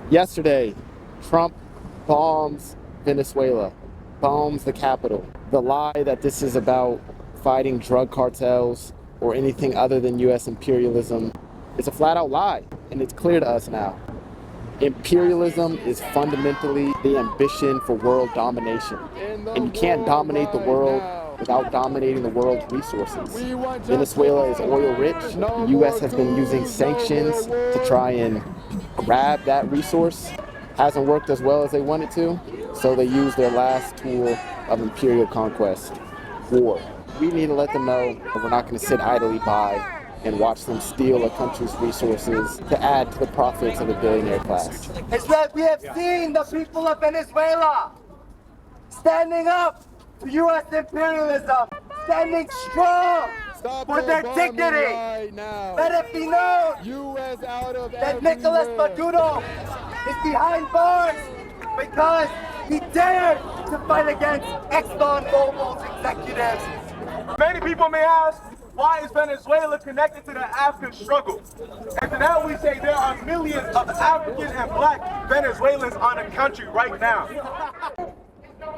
Yesterday, Trump bombs Venezuela, bombs the capital. The lie that this is about fighting drug cartels or anything other than U.S. imperialism is a flat-out lie, and it's clear to us now. Imperialism is fundamentally the ambition for world domination, and you can't dominate the world without dominating the world's resources. Venezuela is oil rich. The U.S. has been using sanctions to try and grab that resource. Hasn't worked as well as they wanted to, so they use their last tool of imperial conquest, war. We need to let them know that we're not going to sit idly by and watch them steal a country's resources to add to the profits of the billionaire class. It's that we have seen the people of Venezuela standing up to U.S. imperialism, standing strong for their dignity. Right now. Let it be known US out of that Nicolas Maduro is behind bars because he dared to fight against ExxonMobil's executives. Many people may ask, why is Venezuela connected to the African struggle? And to that we say there are millions of African and black Venezuelans on the country right now.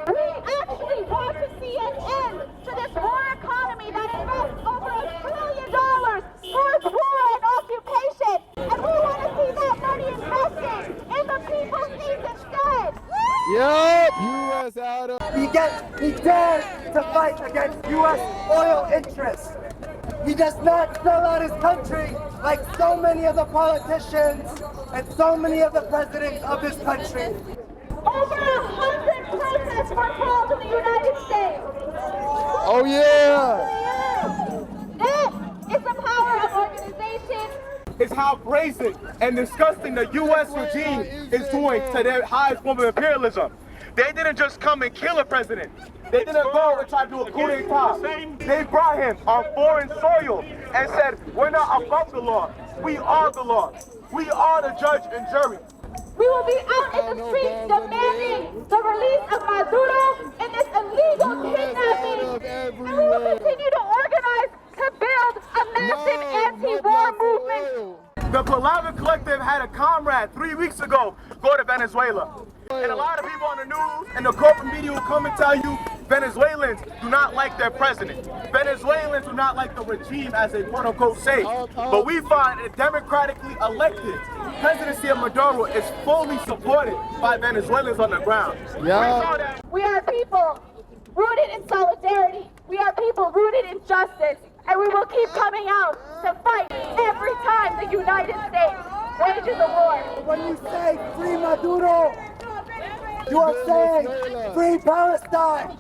We actually want to see an end to this war economy that invests over $1 trillion towards war and occupation. And we want to see that money invested in the people's needs instead. Yep, US out of... He dared to fight against U.S. oil interests. He does not sell out his country like so many of the politicians and so many of the presidents of this country. Over 100 protests were called in the United States. Oh yeah! That is the power of organization. Is how brazen and disgusting the U.S. regime is doing to their highest form of imperialism. They didn't just come and kill a president. They didn't go and try to do a coup d'etat. They brought him on foreign soil and said, we're not above the law. We are the law. We are the judge and jury. We will be out in the streets demanding the release of Maduro and this illegal kidnapping. And we will continue to organize to build a massive anti-war movement. The Palavra Collective had a comrade 3 weeks ago go to Venezuela. And a lot of people on the news and the corporate media will come and tell you Venezuelans do not like their president. Venezuelans do not like the regime, as they quote unquote say. But we find a democratically elected presidency of Maduro is fully supported by Venezuelans on the ground. Yeah. We are people rooted in solidarity. We are people rooted in justice. And we will keep coming out to fight every time the United States wages a war. When you say free Maduro, you are saying free Palestine.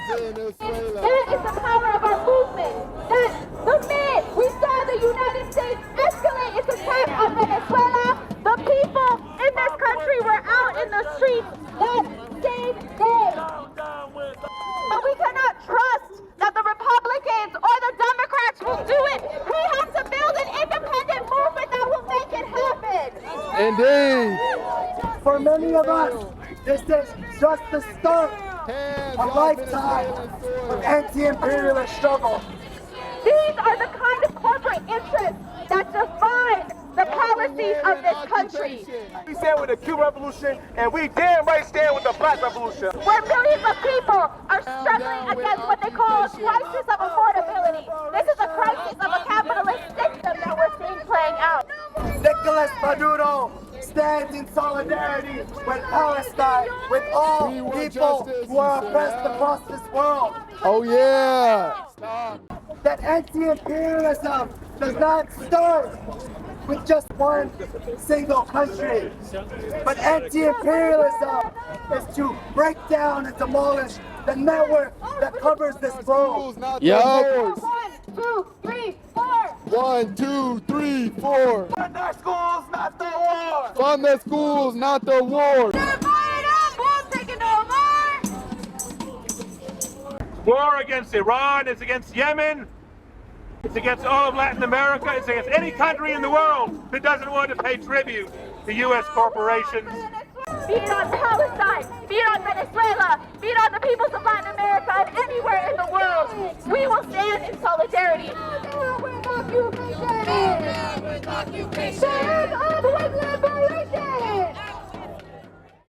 That is the power of our movement. That the minute we saw the United States escalate its attack on Venezuela, the people in this country were out in the streets that same day. But we cannot trust that the Republicans or the Democrats will do it. We have to build an independent movement that will make it happen. Indeed. For many of us, this is just the start of a lifetime of anti-imperialist struggle. These are the kind of corporate interests that define the policies of this country. We stand with the Cuban Revolution, and we damn right stand with the Black Revolution. Where millions of people are struggling against what they call a crisis of affordability. This is a crisis of a capitalist system that we're seeing playing out. Nicolas Maduro stands in solidarity with Palestine, with all people who are oppressed across this world. Oh yeah! That anti-imperialism does not start with just one single country, but anti-imperialism is to break down and demolish the network that covers this world. Yo! 1, 2, 3, 4. 1, 2, 3, 4. Fund our schools, not the war. Fund the schools, not the war. War against Iran, it's against Yemen, it's against all of Latin America, it's against any country in the world that doesn't want to pay tribute to U.S. corporations. Be it on Palestine, be it on Venezuela, be it on the peoples of Latin America and anywhere in the world, we will stand in solidarity.